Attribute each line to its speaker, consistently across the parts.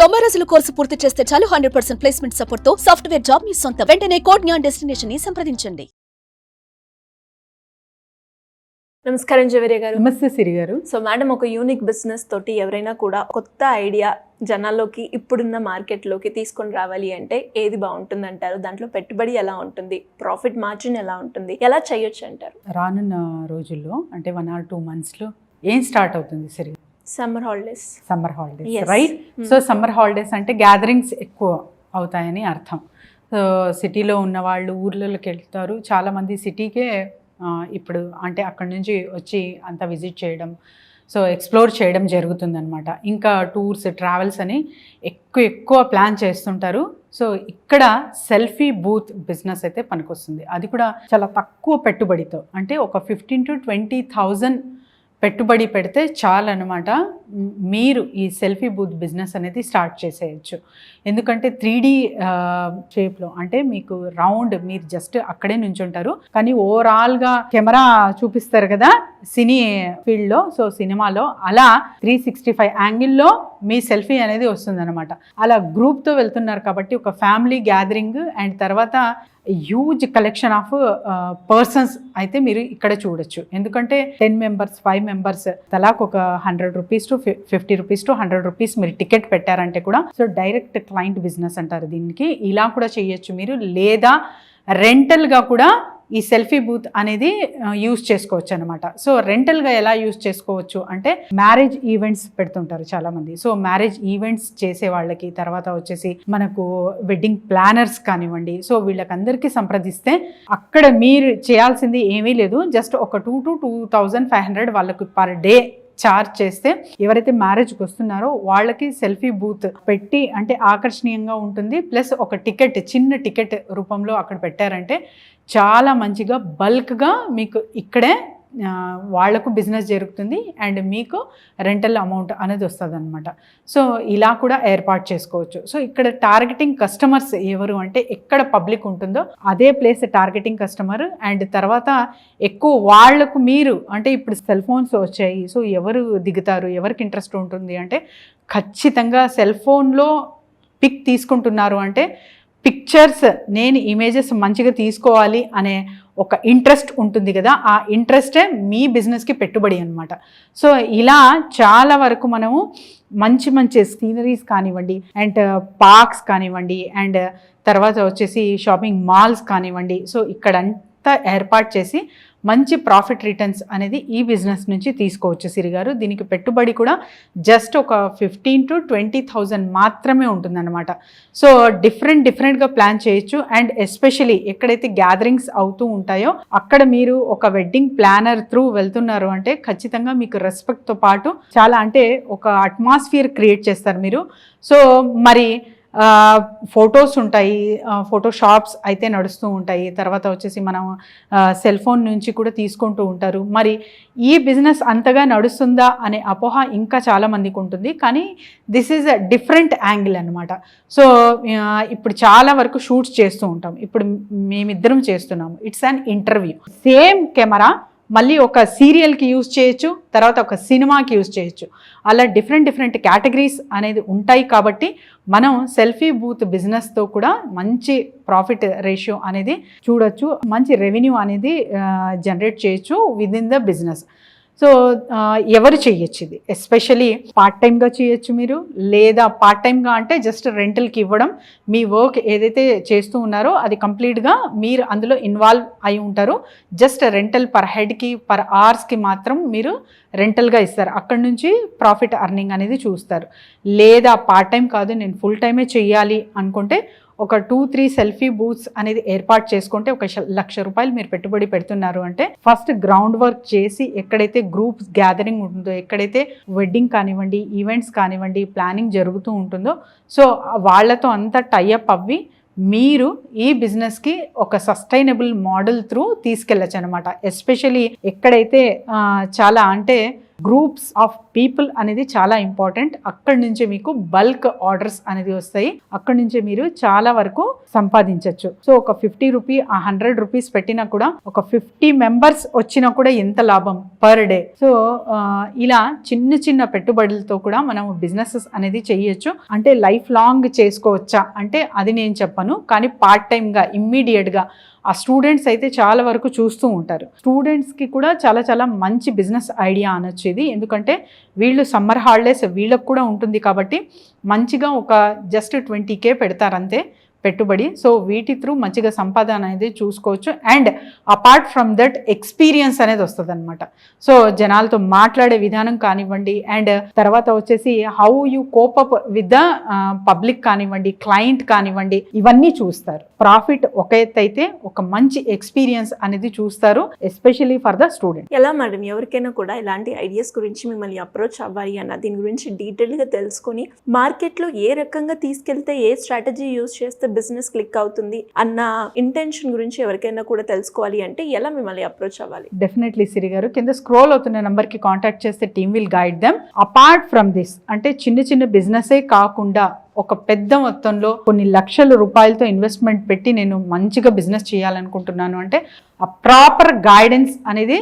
Speaker 1: 90 రోజుల కోర్సు పూర్తి చేస్తే చాలు 100% ప్లేస్మెంట్ సపోర్ట్ తో సాఫ్ట్వేర్ జాబ్ మీ సొంతం. వెంటనే కోడ్ జ్ఞాన్ డెస్టినేషన్ ని సంప్రదించండి.
Speaker 2: నమస్కారం జవేరియా గారు.
Speaker 3: నమస్తే సిరి గారు.
Speaker 2: సో మేడం, ఒక యూనిక్ బిజినెస్ తోటి ఎవరైనా కూడా కొత్త ఐడియా జనాల్లోకి ఇప్పుడున్న మార్కెట్లోకి తీసుకొని రావాలి అంటే ఏది బాగుంటుంది అంటారు? దాంట్లో పెట్టుబడి ఎలా ఉంటుంది, ప్రాఫిట్ మార్జిన్ ఎలా ఉంటుంది, ఎలా చేయొచ్చు అంటారు?
Speaker 3: రానున్న రోజుల్లో అంటే 1 or 2 monthsలో ఏం స్టార్ట్ అవుతుంది Siri?
Speaker 2: Summer holidays.
Speaker 3: Yes. Right. So summer holidays అంటే గ్యాదరింగ్స్ ఎక్కువ అవుతాయని అర్థం. సో సిటీలో ఉన్న వాళ్ళు ఊర్లలోకి వెళ్తారు. చాలామంది సిటీకే ఇప్పుడు అంటే అక్కడి నుంచి వచ్చి అంతా విజిట్ చేయడం, సో ఎక్స్ప్లోర్ చేయడం జరుగుతుందన్నమాట. ఇంకా టూర్స్, ట్రావెల్స్ అని ఎక్కువ ప్లాన్ చేస్తుంటారు. సో ఇక్కడ సెల్ఫీ బూత్ బిజినెస్ అయితే పనికొస్తుంది. అది కూడా చాలా తక్కువ పెట్టుబడితో, అంటే ఒక 15,000 to 20,000 పెట్టుబడి పెడితే చాలన్నమాట. మీరు ఈ సెల్ఫీ బూత్ బిజినెస్ అనేది స్టార్ట్ చేసేయచ్చు. ఎందుకంటే 3D షేప్లో, అంటే మీకు రౌండ్, మీరు జస్ట్ అక్కడే నుంచుంటారు కానీ ఓవరాల్గా కెమెరా చూపిస్తారు కదా సినీ ఫీల్డ్లో, సో సినిమాలో అలా 365 యాంగిల్లో మీ సెల్ఫీ అనేది వస్తుందన్నమాట. అలా గ్రూప్తో వెళ్తున్నారు కాబట్టి ఒక ఫ్యామిలీ గ్యాదరింగ్ అండ్ తర్వాత హ్యూజ్ కలెక్షన్ ఆఫ్ పర్సన్స్ అయితే మీరు ఇక్కడ చూడొచ్చు. ఎందుకంటే 10 members, 5 members తలాకు ఒక 100 rupees to 50 rupees to 100 rupees మీరు టికెట్ పెట్టారంటే కూడా, సో డైరెక్ట్ క్లయింట్ బిజినెస్ అంటారు దీనికి. ఇలా కూడా చేయొచ్చు మీరు, లేదా రెంటల్గా కూడా ఈ సెల్ఫీ బూత్ అనేది యూజ్ చేసుకోవచ్చు అనమాట. సో రెంటల్గా ఎలా యూజ్ చేసుకోవచ్చు అంటే, మ్యారేజ్ ఈవెంట్స్ పెడుతుంటారు చాలామంది. సో మ్యారేజ్ ఈవెంట్స్ చేసే వాళ్ళకి, తర్వాత వచ్చేసి మనకు వెడ్డింగ్ ప్లానర్స్ కానివ్వండి, సో వీళ్ళకందరికీ సంప్రదిస్తే అక్కడ మీరు చేయాల్సింది ఏమీ లేదు. జస్ట్ ఒక 2,000 to 2,500 వాళ్ళకు పర్ డే చార్జ్ చేస్తే ఎవరైతే మ్యారేజ్కి వస్తున్నారో వాళ్ళకి సెల్ఫీ బూత్ పెట్టి, అంటే ఆకర్షణీయంగా ఉంటుంది. ప్లస్ ఒక టికెట్, చిన్న టికెట్ రూపంలో అక్కడ పెట్టారంటే చాలా మంచిగా బల్క్గా మీకు ఇక్కడే వాళ్లకు బిజినెస్ జరుగుతుంది అండ్ మీకు రెంటల్ అమౌంట్ అనేది వస్తుంది అనమాట. సో ఇలా కూడా ఏర్పాటు చేసుకోవచ్చు. సో ఇక్కడ టార్గెటింగ్ కస్టమర్స్ ఎవరు అంటే, ఎక్కడ పబ్లిక్ ఉంటుందో అదే ప్లేస్ టార్గెటింగ్ కస్టమర్. అండ్ తర్వాత ఎక్కువ వాళ్లకు మీరు, అంటే ఇప్పుడు సెల్ ఫోన్స్ వచ్చాయి, సో ఎవరు దిగుతారు, ఎవరికి ఇంట్రెస్ట్ ఉంటుంది అంటే, ఖచ్చితంగా సెల్ ఫోన్లో పిక్ తీసుకుంటున్నారు అంటే పిక్చర్స్, నేను ఇమేజెస్ మంచిగా తీసుకోవాలి అనే ఒక ఇంట్రెస్ట్ ఉంటుంది కదా, ఆ ఇంట్రెస్టే మీ బిజినెస్కి పెట్టుబడి అనమాట. సో ఇలా చాలా వరకు మనము మంచి సీనరీస్ కానివ్వండి, అండ్ పార్క్స్ కానివ్వండి, అండ్ తర్వాత వచ్చేసి షాపింగ్ మాల్స్ కానివ్వండి, సో ఇక్కడంతా ఏర్పాటు చేసి మంచి ప్రాఫిట్ రిటర్న్స్ అనేది ఈ బిజినెస్ నుంచి తీసుకోవచ్చు సిరిగారు. దీనికి పెట్టుబడి కూడా జస్ట్ ఒక 15,000 to 20,000 మాత్రమే ఉంటుందన్నమాట. సో డిఫరెంట్గా ప్లాన్ చేయొచ్చు. అండ్ ఎస్పెషలీ ఎక్కడైతే గ్యాదరింగ్స్ అవుతూ ఉంటాయో అక్కడ మీరు ఒక వెడ్డింగ్ ప్లానర్ త్రూ వెళ్తున్నారు అంటే ఖచ్చితంగా మీకు రెస్పెక్ట్తో పాటు చాలా, అంటే ఒక అట్మాస్ఫియర్ క్రియేట్ చేస్తారు మీరు. సో మరి ఫొటోస్ ఉంటాయి, ఫోటో షాప్స్ అయితే నడుస్తూ ఉంటాయి. తర్వాత వచ్చేసి మనం సెల్ ఫోన్ నుంచి కూడా తీసుకుంటూ ఉంటారు. మరి ఈ బిజినెస్ అంతగా నడుస్తుందా అనే అపోహ ఇంకా చాలామందికి ఉంటుంది. కానీ this is a different angle అనమాట. సో ఇప్పుడు చాలా వరకు షూట్స్ చేస్తూ ఉంటాం. ఇప్పుడు మేమిద్దరం చేస్తున్నాము. It's an interview. Same camera మళ్ళీ ఒక సీరియల్కి యూజ్ చేయొచ్చు, తర్వాత ఒక సినిమాకి యూజ్ చేయొచ్చు. అలా డిఫరెంట్ కేటగిరీస్ అనేది ఉంటాయి. కాబట్టి మనం సెల్ఫీ బూత్ బిజినెస్తో కూడా మంచి ప్రాఫిట్ రేషియో అనేది చూడొచ్చు, మంచి రెవెన్యూ అనేది జనరేట్ చేయొచ్చు విదిన్ ద బిజినెస్. సో ఎవరు చేయొచ్చు ఇది, ఎస్పెషలీ పార్ట్ టైమ్గా చేయొచ్చు మీరు, లేదా పార్ట్ టైమ్గా అంటే జస్ట్ రెంటల్కి ఇవ్వడం. మీ వర్క్ ఏదైతే చేస్తూ ఉన్నారో అది కంప్లీట్గా మీరు అందులో ఇన్వాల్వ్ అయి ఉంటారు. జస్ట్ రెంటల్ పర్ హెడ్కి, పర్ అవర్స్కి మాత్రం మీరు రెంటల్గా ఇస్తారు. అక్కడి నుంచి ప్రాఫిట్ అర్నింగ్ అనేది చూస్తారు. లేదా పార్ట్ టైం కాదు, నేను ఫుల్ టైమే చెయ్యాలి అనుకుంటే ఒక 2-3 సెల్ఫీ బూత్స్ అనేది ఏర్పాటు చేసుకుంటే ఒక 1,00,000 రూపాయలు మీరు పెట్టుబడి పెడుతున్నారు అంటే, ఫస్ట్ గ్రౌండ్ వర్క్ చేసి ఎక్కడైతే గ్రూప్స్ గ్యాదరింగ్ ఉంటుందో, ఎక్కడైతే వెడ్డింగ్ కానివ్వండి, ఈవెంట్స్ కానివ్వండి, ప్లానింగ్ జరుగుతూ ఉంటుందో, సో వాళ్ళతో అంతా టైఅప్ అవ్వి మీరు ఈ బిజినెస్కి ఒక సస్టైనబుల్ మోడల్ త్రూ తీసుకెళ్ళచ్చు అనమాట. ఎస్పెషలీ ఎక్కడైతే చాలా, అంటే గ్రూప్స్ ఆఫ్ పీపుల్ అనేది చాలా ఇంపార్టెంట్. అక్కడి నుంచి మీకు బల్క్ ఆర్డర్స్ అనేది వస్తాయి, అక్కడి నుంచి మీరు చాలా వరకు సంపాదించవచ్చు. సో ఒక 50 రూపీ 100 రూపీస్ పెట్టినా కూడా ఒక 50 మెంబర్స్ వచ్చినా కూడా ఎంత లాభం పర్ డే. సో ఇలా చిన్న చిన్న పెట్టుబడులతో కూడా మనం బిజినెసెస్ అనేది చేయొచ్చు. అంటే లైఫ్ లాంగ్ చేసుకోవచ్చా అంటే అది నేను చెప్పను, కానీ పార్ట్ టైమ్గా ఇమ్మీడియట్గా ఆ స్టూడెంట్స్ అయితే చాలా వరకు చూస్తూ ఉంటారు. స్టూడెంట్స్కి కూడా చాలా చాలా మంచి బిజినెస్ ఐడియా అనొచ్చు ఇది. ఎందుకంటే వీళ్ళు సమ్మర్ హాలిడేస్ వీళ్ళకి కూడా ఉంటుంది కాబట్టి మంచిగా ఒక జస్ట్ 20K పెడతారంతే పెట్టుబడి. సో వీటి త్రూ మంచిగా సంపాదన అనేది చూసుకోవచ్చు. And apart from that experience అనేది వస్తుంది అనమాట. సో జనాలతో మాట్లాడే విధానం కానివ్వండి, అండ్ తర్వాత వచ్చేసి how you cope up with the public కానివ్వండి, క్లయింట్ కానివ్వండి, ఇవన్నీ చూస్తారు. ప్రాఫిట్ ఒక ఎత్తు అయితే ఒక మంచి ఎక్స్పీరియన్స్ అనేది చూస్తారు, ఎస్పెషల్లీ ఫర్ ద స్టూడెంట్.
Speaker 2: ఎలా మేడం ఎవరికైనా కూడా ఇలాంటి ఐడియాస్ గురించి మిమ్మల్ని అప్రోచ్ అవ్వాలి అన్న దీని గురించి డీటెయిల్గా తెలుసుకొని మార్కెట్లో ఏ రకంగా తీసుకెళ్తే ఏ స్ట్రాటజీ యూజ్ చేస్తే బిజినెస్ క్లిక్ అవుతుంది అన్న ఇంటెన్షన్ గురించి ఎవరికైనా కూడా తెలుసుకోవాలి అంటే ఎలా మిమ్మల్ని అప్రోచ్ అవ్వాలి?
Speaker 3: డెఫినెట్లీ సిరి గారు, కింద స్క్రోల్ అవుతున్న నెంబర్ కి కాంటాక్ట్ చేస్తే team will guide them. Apart from this అంటే చిన్న చిన్న బిజినెసే కాకుండా ఒక పెద్ద మొత్తంలో కొన్ని లక్షల రూపాయలతో ఇన్వెస్ట్మెంట్ పెట్టి నేను మంచిగా బిజినెస్ చేయాలనుకుంటున్నాను అంటే ఆ ప్రాపర్ గైడెన్స్ అనేది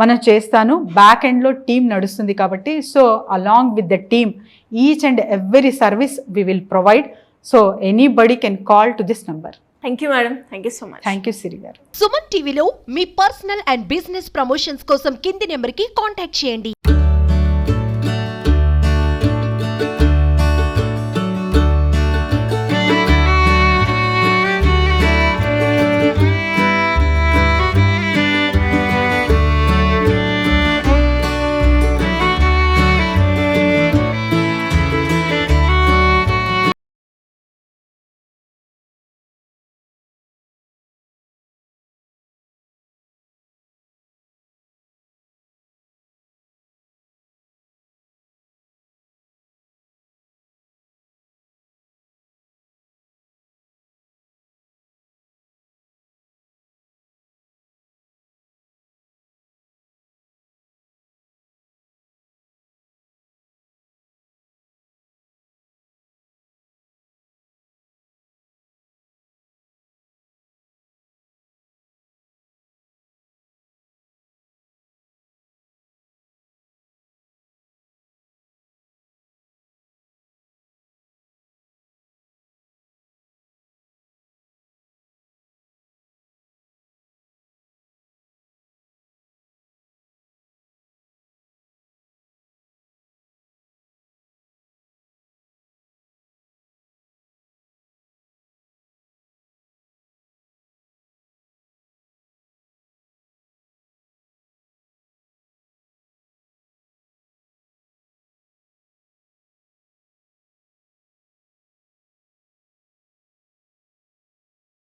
Speaker 3: మనం చేస్తాను. బ్యాక్ ఎండ్లో టీమ్ నడుస్తుంది కాబట్టి so along with the team each and every service we will provide. So anybody can call to this number.
Speaker 2: Thank you madam, thank you so much.
Speaker 3: Thank you Siri garu.
Speaker 4: Suman టీవీలో మీ personal and business promotions కోసం కింది నెంబర్కి contact చేయండి.